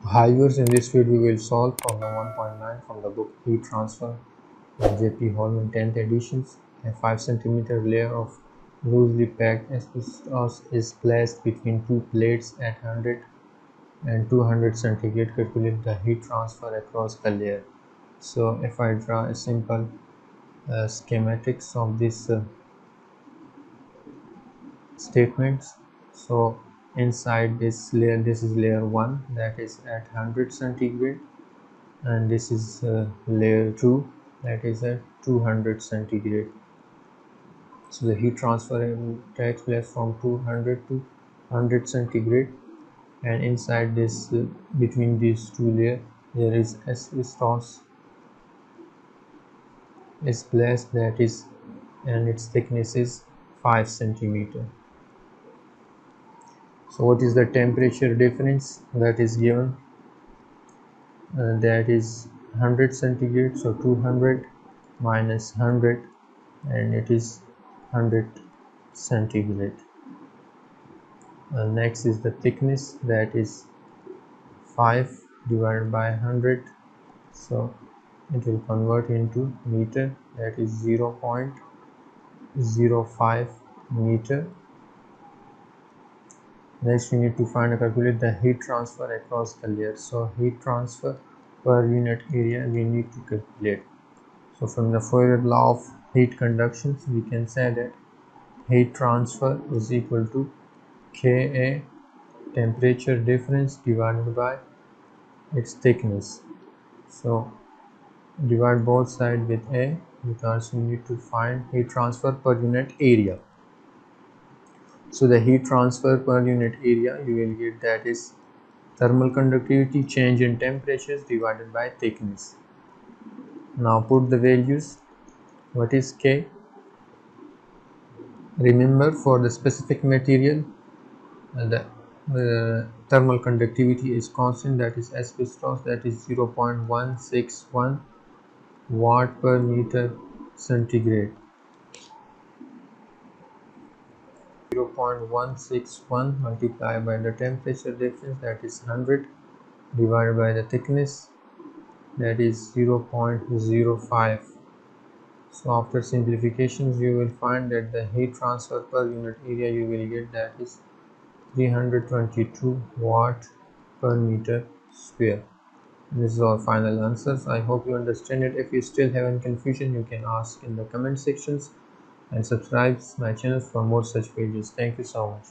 Hi viewers, in this video we will solve problem 1.9 from the book Heat Transfer by J.P. Holman 10th editions. A 5 centimeter layer of loosely packed asbestos is placed between two plates at 100 and 200 centigrade. Calculate the heat transfer across the layer. So if I draw a simple schematics of this statements, so inside this layer, this is layer 1, that is at 100 centigrade, and this is layer 2, that is at 200 centigrade. So the heat transfer takes place from 200 to 100 centigrade, and inside this between these two layers there is asbestos is placed, that is, and its thickness is 5 centimeter. So what is the temperature difference that is given? That is 100 centigrade, so 200 minus 100, and it is 100 centigrade. Next is the thickness, that is 5 divided by 100, so it will convert into meter, that is 0.05 meter. Next we need to find and calculate the heat transfer across the layer. So heat transfer per unit area we need to calculate. So from the Fourier law of heat conduction we can say that heat transfer is equal to Ka, temperature difference, divided by its thickness. So divide both sides with A, because we need to find heat transfer per unit area. So the heat transfer per unit area you will get, that is thermal conductivity change in temperatures divided by thickness. Now put the values. What is K? Remember, for the specific material the thermal conductivity is constant, that is asbestos, that is 0.161 watt per meter centigrade. 0.161 multiplied by the temperature difference, that is 100, divided by the thickness, that is 0.05. So after simplifications you will find that the heat transfer per unit area you will get, that is 322 watt per meter square. This is our final answers. I hope you understand it. If you still have any confusion, you can ask in the comment sections, and subscribe my channel for more such videos. Thank you so much.